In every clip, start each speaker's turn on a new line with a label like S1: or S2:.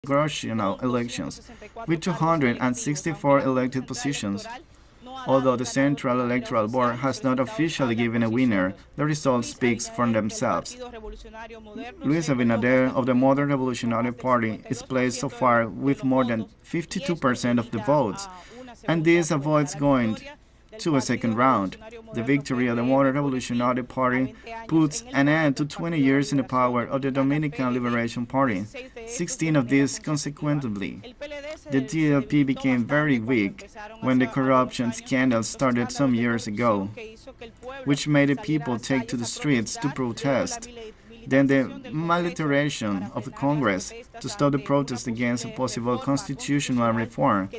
S1: congressional elections, with 264 elected positions. Although the Central Electoral Board has not officially given a winner, the results speak for themselves. Luis Abinader of the Modern Revolutionary Party is placed so far with more than 52% of the votes, and this avoids going to a second round. The victory of the Modern Revolutionary Party puts an end to 20 years in the power of the Dominican Liberation Party, 16 of these consecutively. The DLP became very weak when the corruption scandals started some years ago, which made the people take to the streets to protest. Then the militarization of the Congress to stop the protest against a possible constitutional reform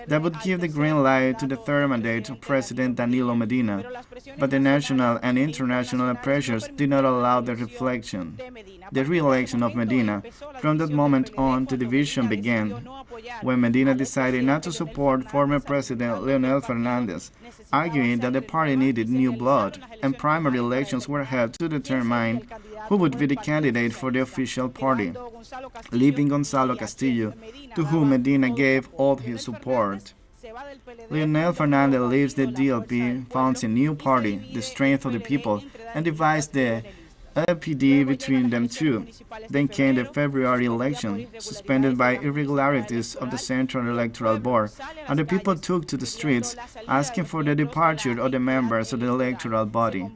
S1: that would give the green light to the third mandate of President Danilo Medina, but the national and international pressures did not allow the reflection. The re-election of Medina. From that moment on, the division began, when Medina decided not to support former President Leonel Fernandez, arguing that the party needed new blood, and primary elections were held to determine who would be the candidate for the official party, leaving Gonzalo Castillo, to whom Medina gave all his support. Leonel Fernandez leaves the DLP, founds a new party, the Strength of the People, and divides the LPD between them two. Then came the February election, suspended by irregularities of the Central Electoral Board, and the people took to the streets, asking for the departure of the members of the electoral body.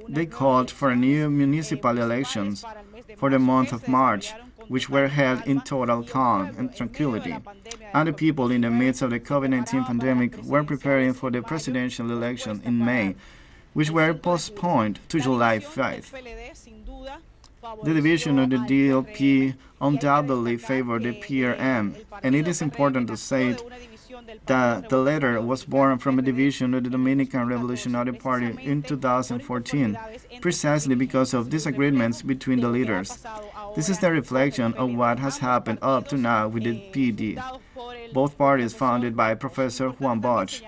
S1: They called for new municipal elections for the month of March, which were held in total calm and tranquility, and the people in the midst of the COVID-19 pandemic were preparing for the presidential election in May, which were postponed to July 5th. The division of the DLP undoubtedly favored the PRM, and it is important to say that the latter was born from a division of the Dominican Revolutionary Party in 2014, precisely because of disagreements between the leaders. This is the reflection of what has happened up to now with the PD, both parties founded by Professor Juan Bosch.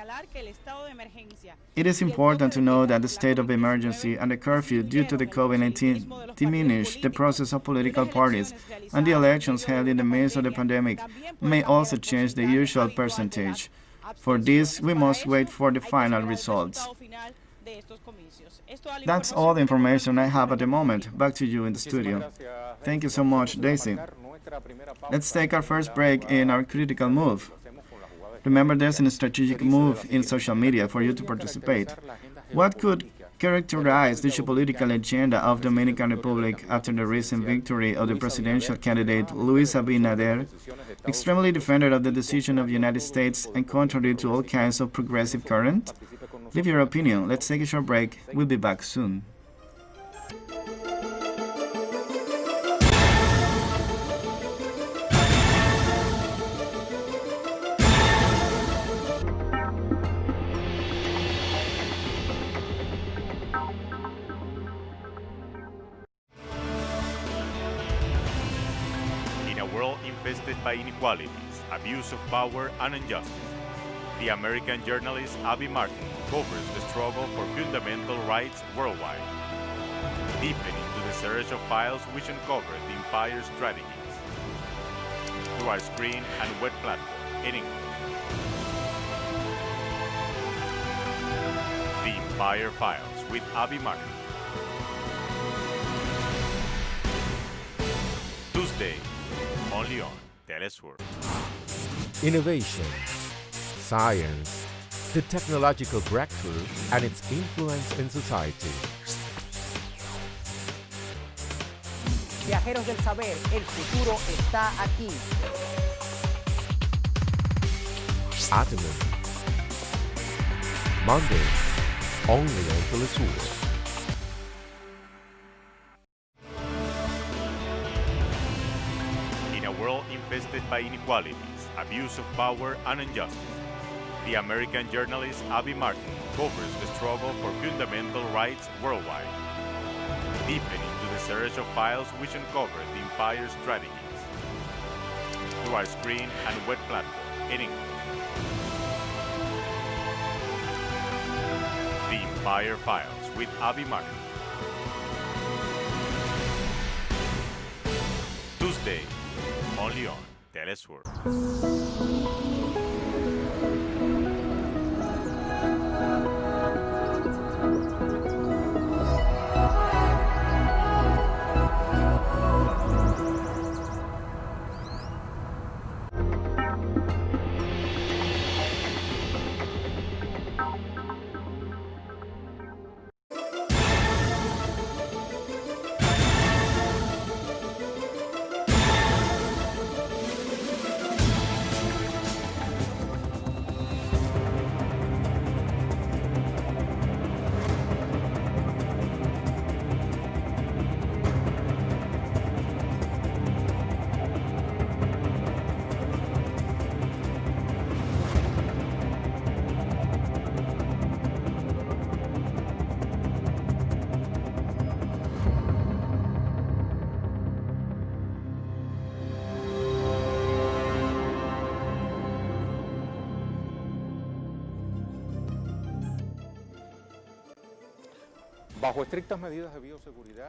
S1: It is important to know that the state of emergency and the curfew due to the COVID-19 diminished the process of political parties, and the elections held in the midst of the pandemic may also change the usual percentage. For this, we must wait for the final results. That's all the information I have at the moment. Back to you in the studio. Thank you so much, Daisy. Let's take our first break in our critical move. Remember, there's a strategic move in social media for you to participate. What could characterize the geopolitical agenda of the Dominican Republic after the recent victory of the presidential candidate Luis Abinader, extremely defender of the decision of the United States and contrary to all kinds of progressive current? Leave your opinion. Let's take a short break. We'll be back soon.
S2: In a world infested by inequalities, abuse of power, and injustice, the American journalist Abby Martin covers the struggle for fundamental rights worldwide, deepening into the search of files which uncover the empire's strategies through our screen and web platform in English. The Empire Files with Abby Martin. Tuesday, only on TeleSUR.
S3: Innovation, science, the technological breakthrough, and its influence in society.
S4: Viajeros del saber, el futuro está aquí.
S3: Atomy. Monday, only on TeleSUR.
S2: In a world infested by inequalities, abuse of power, and injustice, the American journalist Abby Martin covers the struggle for fundamental rights worldwide, deepening into the search of files which uncover the empire's strategies through our screen and web platform in English. The Empire Files with Abby Martin. Tuesday, only on TeleSUR.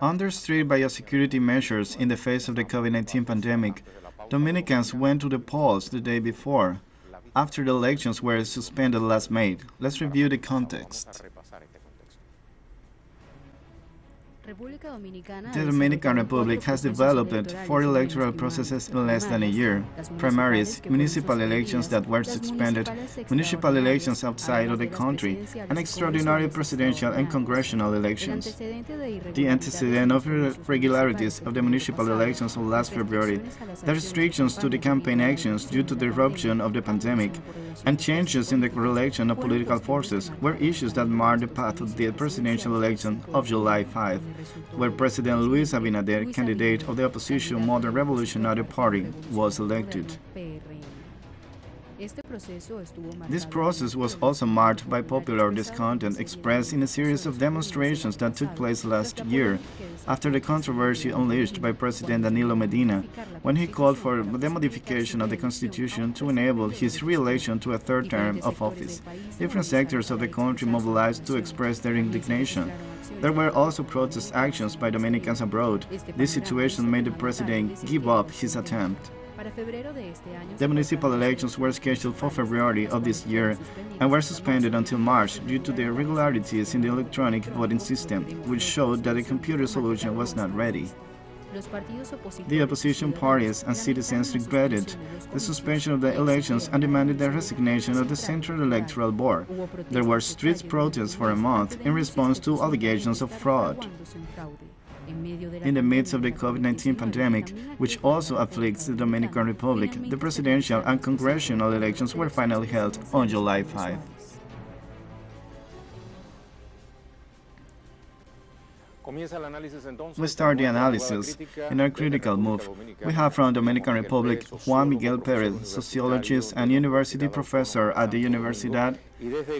S1: Under strict biosecurity measures in the face of the COVID-19 pandemic, Dominicans went to the polls the day before, after the elections were suspended last May. Let's review the context. The Dominican Republic has developed 4 electoral processes in less than a year: primaries, municipal elections that were suspended, municipal elections outside of the country, and extraordinary presidential and congressional elections. The antecedent of irregularities of the municipal elections of last February, the restrictions to the campaign actions due to the eruption of the pandemic, and changes in the correlation of political forces were issues that marked the path of the presidential election of July 5, where President Luis Abinader, candidate of the opposition Modern Revolutionary Party, was elected. This process was also marked by popular discontent expressed in a series of demonstrations that took place last year, after the controversy unleashed by President Danilo Medina, when he called for the modification of the Constitution to enable his re-election to a third term of office. Different sectors of the country mobilized to express their indignation. There were also protest actions by Dominicans abroad. This situation made the president give up his attempt. The municipal elections were scheduled for February of this year and were suspended until March due to the irregularities in the electronic voting system, which showed that the computer solution was not ready. The opposition parties and citizens regretted the suspension of the elections and demanded the resignation of the Central Electoral Board. There were street protests for a month in response to allegations of fraud. In the midst of the COVID-19 pandemic, which also afflicts the Dominican Republic, the presidential and congressional elections were finally held on July 5. We start the analysis in our critical move. We have from Dominican Republic Juan Miguel Perez, sociologist and university professor at the Universidad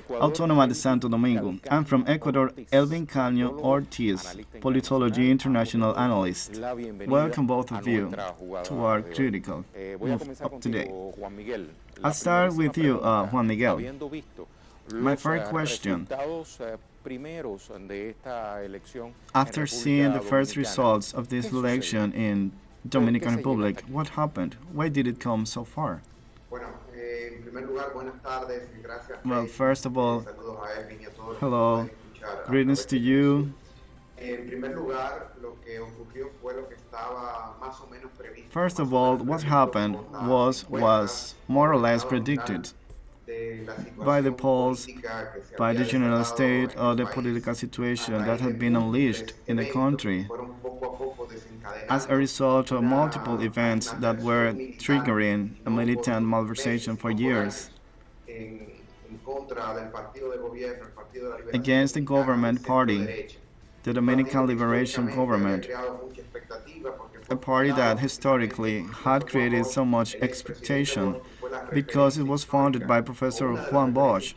S1: Autónoma de Santo Domingo, and from Ecuador, Elvin Caño Ortiz, politology international analyst. Welcome both of you to our critical move of today. I'll start with you, Juan Miguel. My first question: after seeing the first results of this election in Dominican Republic, what happened? Why did it come so far? Well, first of all, hello, greetings to you. First of all, what happened was more or less predicted by the polls, by the general state of the political situation that had been unleashed in the country as a result of multiple events that were triggering a militant malversation for years against the government party, the Dominican Liberation Government, a party that historically had created so much expectation because it was founded by Professor Juan Bosch,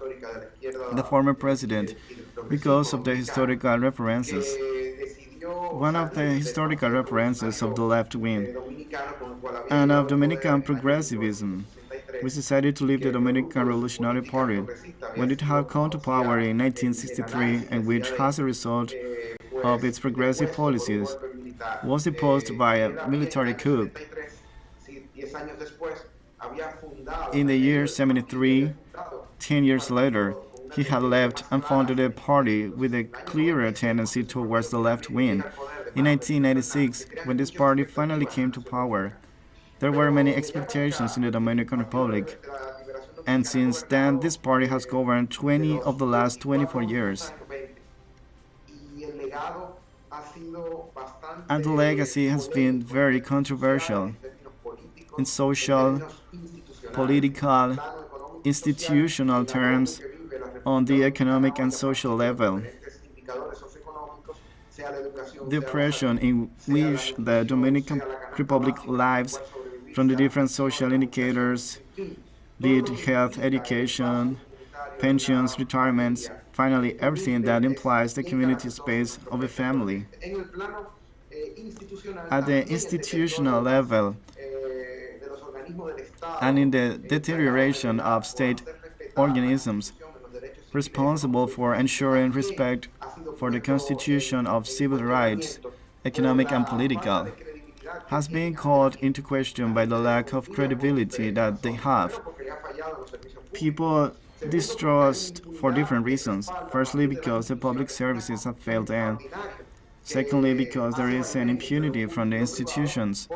S1: the former president, because of the historical references. One of the historical references of the left wing and of Dominican progressivism, which decided to leave the Dominican Revolutionary Party when it had come to power in 1963 and which, as a result of its progressive policies, was deposed by a military coup In the year 73, 10 years later, he had left and founded a party with a clearer tendency towards the left wing. In 1996, when this party finally came to power, there were many expectations in the Dominican Republic, and since then this party has governed 20 of the last 24 years. And the legacy has been very controversial in social, political, institutional terms, on the economic and social level. The oppression in which the Dominican Republic lives from the different social indicators, be it health, education, pensions, retirements, finally everything that implies the community space of a family. At the institutional level, and in the deterioration of state organisms responsible for ensuring respect for the constitution of civil rights, economic and political, has been called into question by the lack of credibility that they have. People distrust for different reasons. Firstly, because the public services have failed them. Secondly, because there is an impunity from the institutions,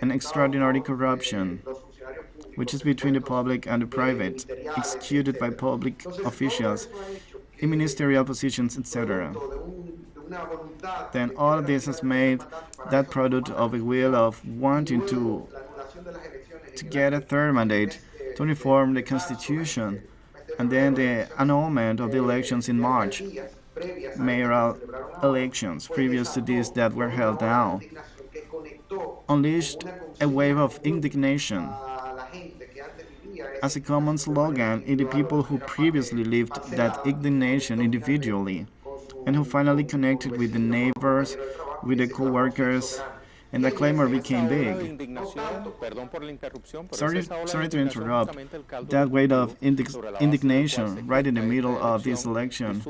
S1: an extraordinary corruption, which is between the public and the private, executed by public officials in ministerial positions, etc. Then all this has made that product of a will of wanting to get a third mandate to reform the constitution, and then the annulment of the elections in March, mayoral elections previous to this that were held now, unleashed a wave of indignation. As a common slogan in the people who previously lived that indignation individually, and who finally connected with the neighbors, with the co-workers, and the clamor became big. Sorry to interrupt. That wave of indignation right in the middle of this election,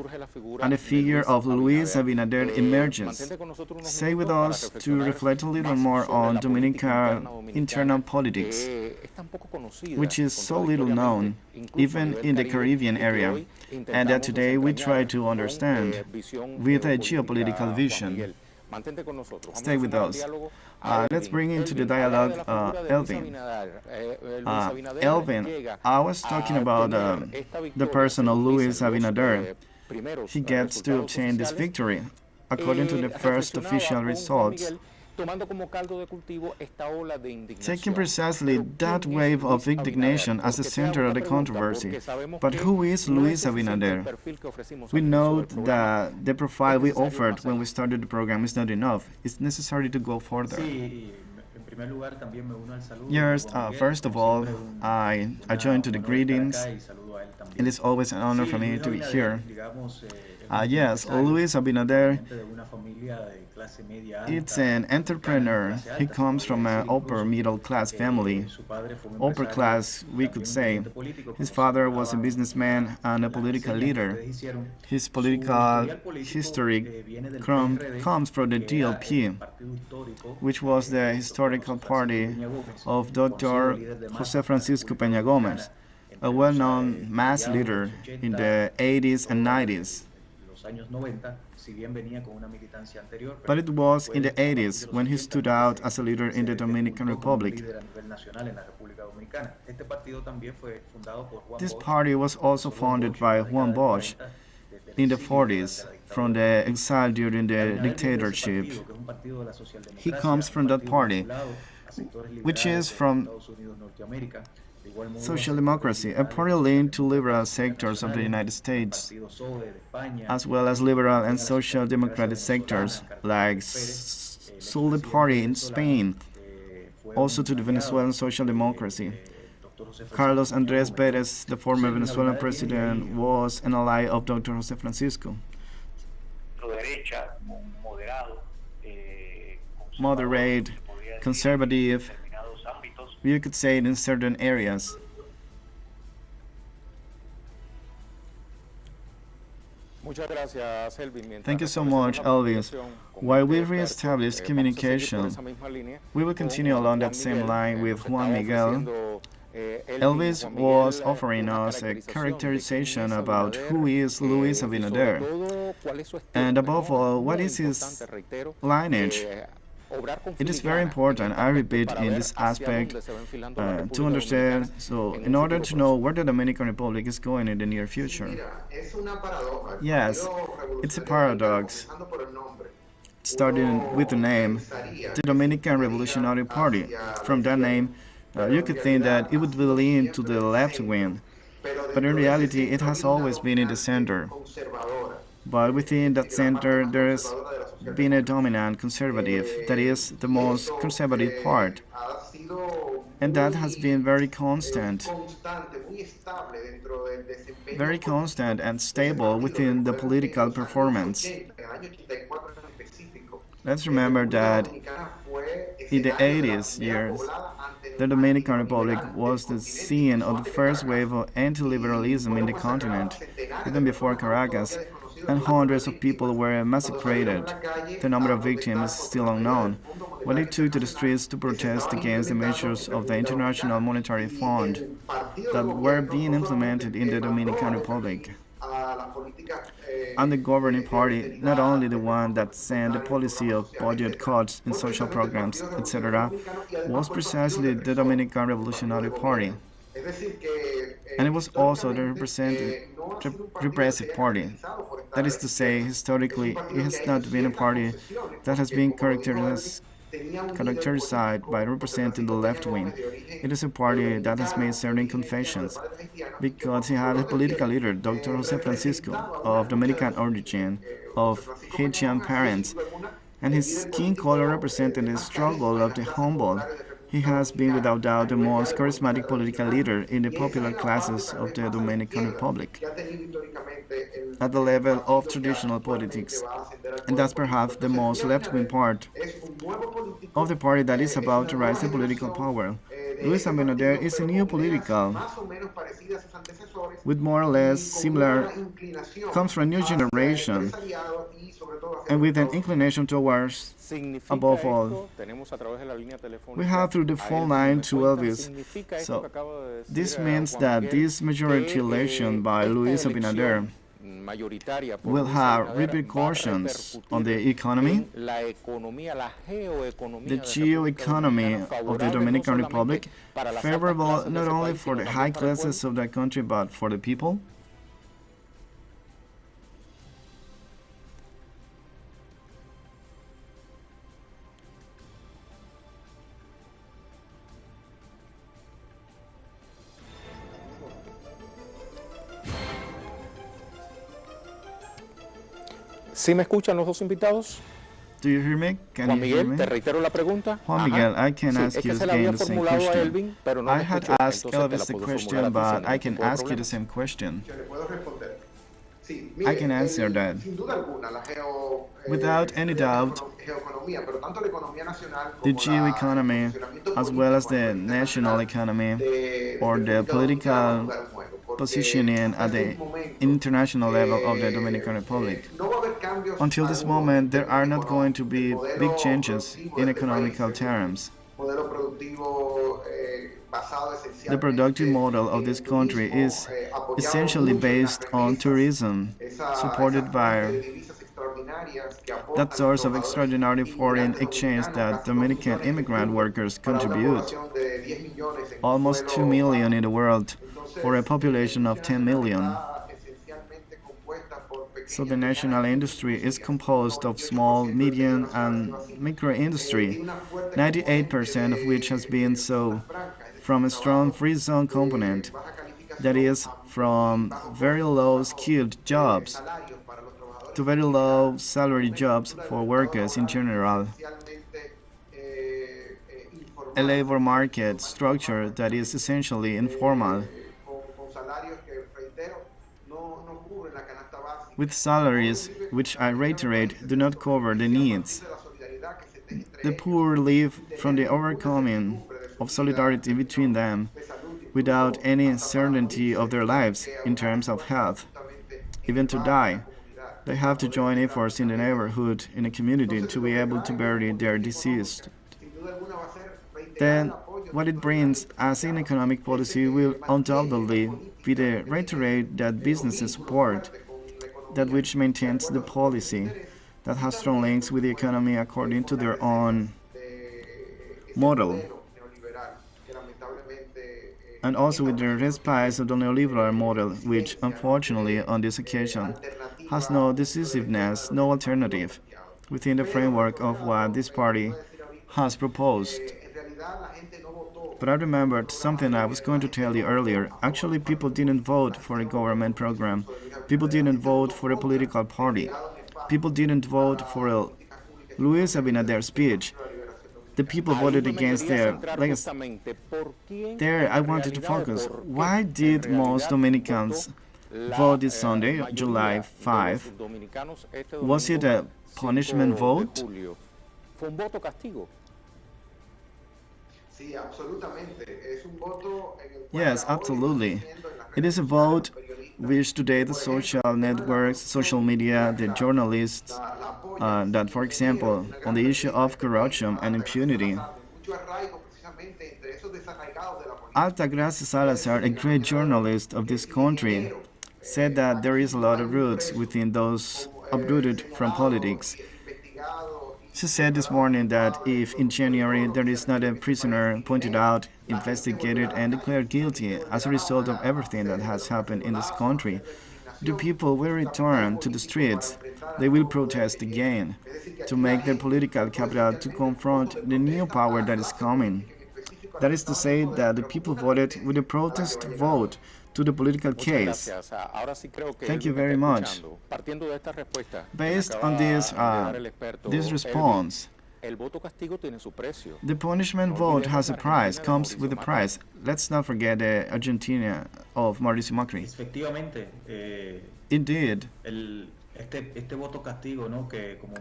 S1: and the figure of Luis Abinader emerges. Stay with us to reflect a little more on Dominican internal politics, which is so little known, even in the Caribbean area, and that today we try to understand with a geopolitical vision. Stay with us. Let's bring into the dialogue Elvin. Elvin, I was talking about the person of Luis Abinader. He gets to obtain this victory. According to the first official results, taking precisely that wave of indignation as the center of the controversy. But who is Luis Abinader? We know that the profile we offered when we started the program is not enough. It's necessary to go further. Yes, first of all, I join to the greetings. It is always an honor for me to be here. Yes, Luis Abinader, it's an entrepreneur. He comes from an upper middle class family. Upper class, we could say. His father was a businessman and a political leader. His political history comes from the DLP, which was the historical party of Dr. Jose Francisco Peña Gómez, a well-known mass leader in the 80s and 90s. But it was in the 80s when he stood out as a leader in the Dominican Republic. This party was also founded by Juan Bosch in the 40s, from the exile during the dictatorship. He comes from that party, which is from social democracy, a party linked to liberal sectors of the United States, as well as liberal and social democratic sectors like SULE party in Spain, also to the Venezuelan social democracy. Carlos Andrés Pérez, the former Venezuelan president, was an ally of Dr. Jose Francisco. Moderate, conservative, you could say it in certain areas. Thank you so much, Elvis. While we re-establish communication, we will continue along that same line with Juan Miguel. Elvis was offering us a characterization about who is Luis Abinader, and above all, what is his lineage. It is very important, I repeat, in this aspect to understand, so in order to know where the Dominican Republic is going in the near future. Yes, it's a paradox. Starting with the name, the Dominican Revolutionary Party. From that name, you could think that it would be lean to the left wing, but in reality, it has always been in the center. But within that center, there's been a dominant conservative, that is, the most conservative part. And that has been very constant and stable within the political performance. Let's remember that in the 80s years, the Dominican Republic was the scene of the first wave of anti-liberalism in the continent, even before Caracas, and hundreds of people were massacred. The number of victims is still unknown. When they took to the streets to protest against the measures of the International Monetary Fund that were being implemented in the Dominican Republic. And the governing party, not only the one that sent the policy of budget cuts in social programs, etc., was precisely the Dominican Revolutionary Party. And it was also the repressive party. That is to say, historically, it has not been a party that has been characterized by representing the left wing. It is a party that has made certain confessions because he had a political leader, Dr. Jose Francisco, of Dominican origin, of Haitian parents, and his skin color represented the struggle of the humble. He has been without doubt the most charismatic political leader in the popular classes of the Dominican Republic at the level of traditional politics. And that's perhaps the most left-wing part of the party that is about to rise to political power. Luis Abinader is a new political, with more or less similar, comes from a new generation, and with an inclination towards, above all, we have through the phone line to Elvis. So this means that this majority election by Luis Abinader will have repercussions on the economy, the geo-economy of the Dominican Republic, favorable not only for the high classes of that country but for the people.
S5: ¿Sí me escuchan los dos invitados?
S1: Do you hear me? Can
S5: Juan
S1: you hear
S5: Miguel,
S1: me?
S5: te reitero la pregunta.
S1: Juan Miguel, I can
S5: Sí,
S1: ask
S5: es
S1: you
S5: que se la había
S1: again the same
S5: formulado a
S1: question.
S5: Elvin, pero no
S1: I
S5: me
S1: had
S5: escuchó,
S1: asked
S5: entonces te
S1: Elvis
S5: la
S1: the
S5: puedo
S1: question,
S5: formular a ti
S1: but
S5: sin
S1: I
S5: ningún
S1: can
S5: tipo de
S1: ask you the
S5: problema.
S1: same question.
S6: Sí,
S1: I can answer that.
S6: Sin duda alguna,
S1: Without any doubt,
S6: geoeconomía, pero tanto la economía nacional
S1: the
S6: como
S1: geo-economy,
S6: posicionamiento
S1: as well as
S6: político
S1: the
S6: a nivel
S1: national
S6: internacional
S1: economy,
S6: de
S1: or the
S6: República Dominicana van a
S1: political
S6: jugar un juego, porque
S1: positioning
S6: hasta
S1: at the
S6: estos momentos,
S1: international level of the Dominican Republic.
S6: no va a haber cambios
S1: Until this
S6: algunos
S1: moment, there
S6: en
S1: are
S6: términos
S1: not going to
S6: económicos.
S1: be
S6: El modelo
S1: big changes
S6: productivo
S1: in
S6: de este
S1: economical
S6: país es
S1: terms.
S6: un modelo productivo basado
S1: The
S6: esencialmente
S1: productive model of
S6: en
S1: this
S6: el
S1: country
S6: turismo,
S1: is
S6: apoyado
S1: essentially
S6: mucho en las
S1: based on
S6: remesas,
S1: tourism,
S6: esa
S1: supported
S6: fuente
S1: by
S6: de divisas extraordinarias que aportan
S1: that
S6: los
S1: source of
S6: trabajadores
S1: extraordinary foreign
S6: inmigrantes
S1: exchange
S6: dominicanos,
S1: that
S6: casi 2
S1: Dominican
S6: millones en el
S1: immigrant
S6: mundo,
S1: workers
S6: para una
S1: contribute,
S6: población de 10 millones en un
S1: almost 2
S6: suelo
S1: million in the
S6: básico.
S1: world for a
S6: Entonces,
S1: population
S6: la
S1: of
S6: industria
S1: 10
S6: nacional
S1: million.
S6: está esencialmente compuesta por
S1: So
S6: pequeñas
S1: the
S6: y
S1: national
S6: medianas
S1: industry is
S6: industrias.
S1: composed of small,
S6: 98% del
S1: medium,
S6: tejido nacional ha
S1: and
S6: sido así.
S1: micro industry,
S6: Tiene una fuerte
S1: 98% of which has been
S6: de
S1: so,
S6: zonas francas, es decir,
S1: from a strong
S6: trabajos
S1: free zone
S6: de
S1: component,
S6: baja calificación
S1: that is,
S6: a
S1: from
S6: bajos
S1: very
S6: costos,
S1: low
S6: bajos
S1: skilled jobs
S6: salarios para los trabajadores
S1: to very low salary jobs for workers in general.
S6: esencialmente
S1: A
S6: informales,
S1: labor market structure that is essentially informal,
S6: con salarios que, reitero, no cubren la canasta básica.
S1: with salaries which, I reiterate, do not cover the needs. The poor live from the overcoming of solidarity between them without any certainty of their lives in terms of health, even to die. They have to join efforts in the neighborhood, in the community, to be able to bury their deceased. Then, what it brings as in economic policy will undoubtedly be the reiterate that businesses support, that which maintains the policy, that has strong links with the economy according to their own model, and also with the respite of the neoliberal model, which unfortunately on this occasion has no decisiveness, no alternative within the framework of what this party has proposed. But I remembered something I was going to tell you earlier. Actually, people didn't vote for a government program. People didn't vote for a political party. People didn't vote for a Luis Abinader speech. The people voted against their legacy. There, I wanted to focus. Why did most Dominicans vote this Sunday, July 5? Was it a punishment vote? Yes, absolutely. It is a vote which today the social networks, social media, the journalists, that, for example, on the issue of corruption and impunity, Altagracia Salazar, a great journalist of this country, said that there is a lot of roots within those uprooted from politics. She said this morning that if in January there is not a prisoner pointed out, investigated, and declared guilty as a result of everything that has happened in this country, the people will return to the streets. They will protest again to make their political capital to confront the new power that is coming. That is to say that the people voted with a protest vote to the political case. Thank you very much. Based on this response, the punishment vote has a price, comes with a price. Let's not forget the Argentina of Mauricio Macri. Indeed,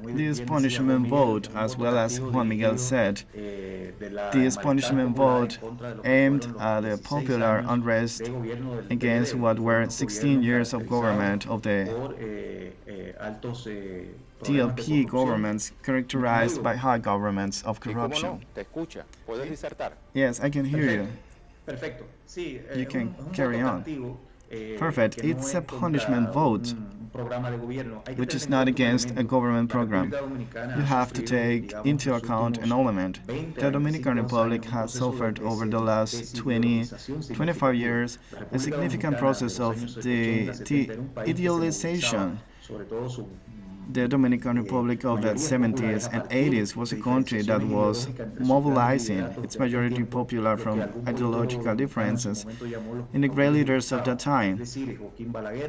S1: this punishment vote, as well as Juan Miguel said, this punishment vote aimed at the popular unrest against what were 16 years of government of the TLP governments characterized by high governments of corruption. Yes, I can hear you. You can carry on. Perfect. It's a punishment vote, which is not against a government program. You have to take into account an element. The Dominican Republic has suffered over the last 25 years a significant process of the idealization. The Dominican Republic of the 70s and 80s was a country that was mobilizing its majority popular from ideological differences in the great leaders of that time.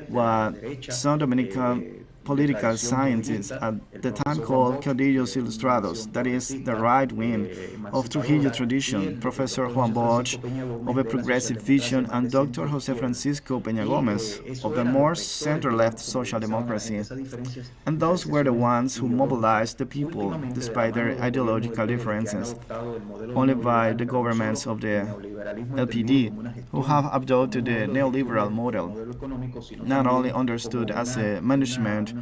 S1: What some Dominican political scientists at the time called caudillos ilustrados, that is, the right wing of Trujillo tradition, Professor Juan Bosch of a progressive vision, and Dr. Jose Francisco Peña Gomez of the more center-left social democracy. And those were the ones who mobilized the people, despite their ideological differences, only by the governments of the LPD, who have adopted the neoliberal model, not only understood as a management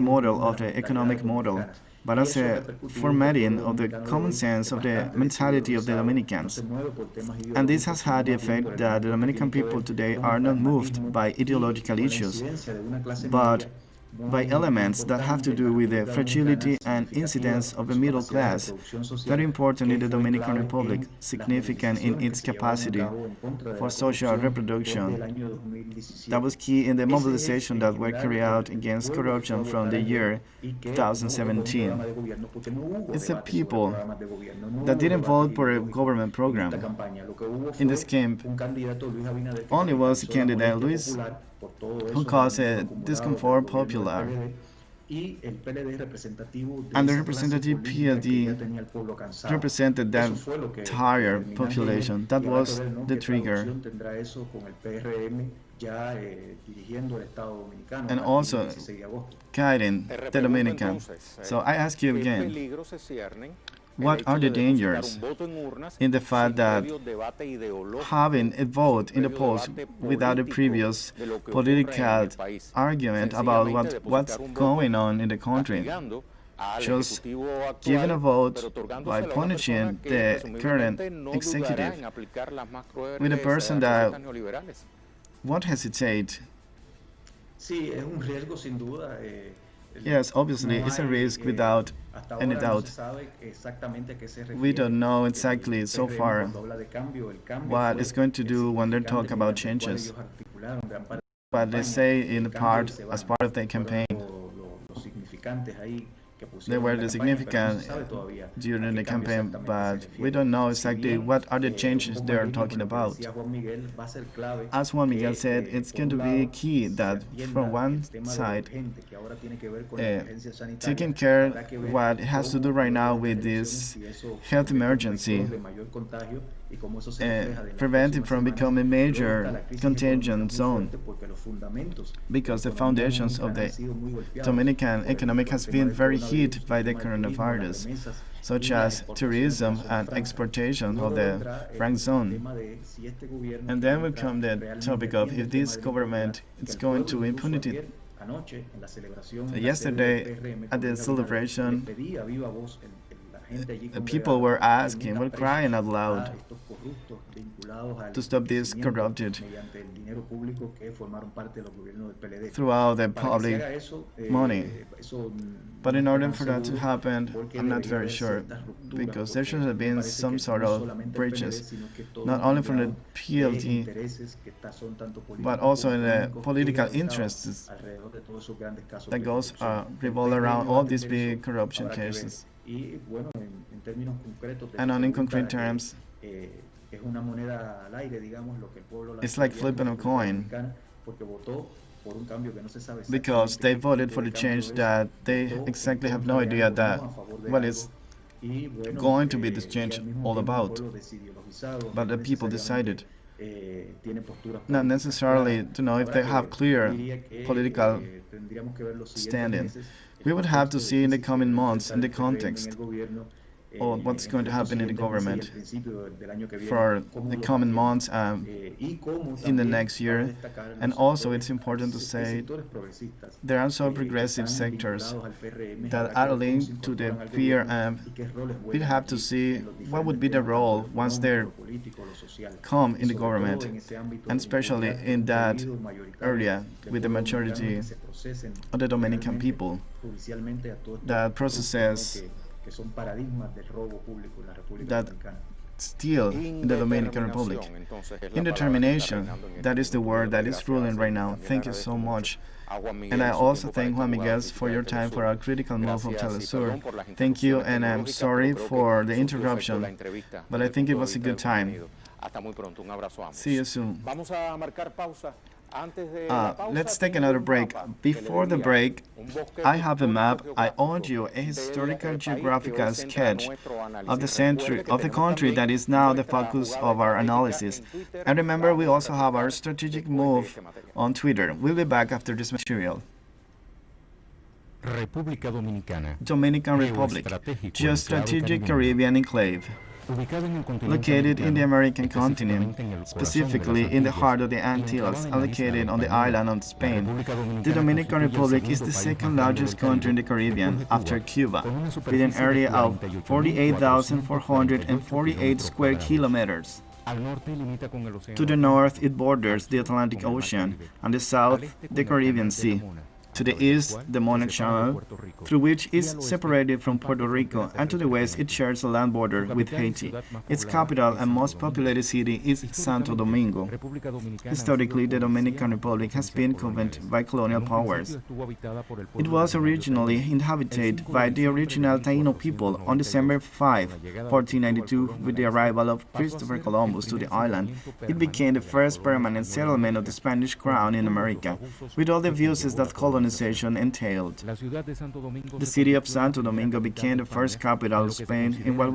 S1: model of the economic model, but as a formatting of the common sense of the mentality of the Dominicans. And this has had the effect that the Dominican people today are not moved by ideological issues, but by elements that have to do with the fragility and incidence of the middle class, very important in the Dominican Republic, significant in its capacity for social reproduction. That was key in the mobilization that were carried out against corruption from the year 2017. It's the people that didn't vote for a government program. In this camp, only was a candidate, Luis, who caused a discomfort popular, and the representative PLD represented that tired population. That was the trigger. And also guiding the Dominicans. So I ask you again, what are the dangers in the fact that having a vote in the polls without a previous political argument about what's going on in the country, just giving a vote by punishing the current executive with a person that won't hesitate. Yes, obviously, it's a risk without any doubt. We don't know exactly so far what it's going to do when they talk about changes, but they say in as part of their campaign, they were the significant during the campaign, but we don't know exactly what are the changes they are talking about. As Juan Miguel said, it's going to be key that from one side, taking care what it has to do right now with this health emergency, prevent it from becoming a major contagion zone, because the foundations of the Dominican economic has been very hit by the coronavirus, such as tourism and exportation of the franc zone. And then will come the topic of if this government is going to impunity. Yesterday at the celebration, people were asking, were crying out loud to stop this corrupted throughout the public money. But in order for that to happen, I'm not very sure, because there should have been some sort of breaches, not only from the PLT, but also in the political interests that goes revolve around all these big corruption cases. And in concrete terms, it's like flipping a coin, because they voted for the change that they exactly have no idea that what is going to be this change all about. But the people decided, not necessarily to know if they have clear political standing. We would have to see in the coming months, in the context of what's going to happen in the government for the coming months in the next year. And also it's important to say there are some progressive sectors that are linked to the PRM. We have to see what would be the role once they come in the government, and especially in that area with the majority of the Dominican people that processes that steal in the Dominican Republic. Indetermination, that is the word that is ruling right now. Thank you so much. And I also thank Juan Miguel for your time for our critical move of TeleSUR. Thank you, and I'm sorry for the interruption, but I think it was a good time. See you soon. Let's take another break. Before the break, I have a map. I owed you a historical geographical sketch of the country that is now the focus of our analysis. And remember, we also have our strategic move on Twitter. We'll be back after this material. Dominican Republic, geostrategic Caribbean enclave. Located in the American continent, specifically in the heart of the Antilles, and located on the island of Spain, the Dominican Republic is the second largest country in the Caribbean, after Cuba, with an area of 48,448 square kilometers. To the north, it borders the Atlantic Ocean, and the south, the Caribbean Sea. To the east, the Monarch Channel, through which is separated from Puerto Rico, and to the west it shares a land border with Haiti. Its capital and most populated city is Santo Domingo. Historically, the Dominican Republic has been governed by colonial powers. It was originally inhabited by the original Taino people on December 5, 1492, with the arrival of Christopher Columbus to the island. It became the first permanent settlement of the Spanish crown in America, with all the abuses that colonization entailed. The city of Santo Domingo became the first capital of Spain in what was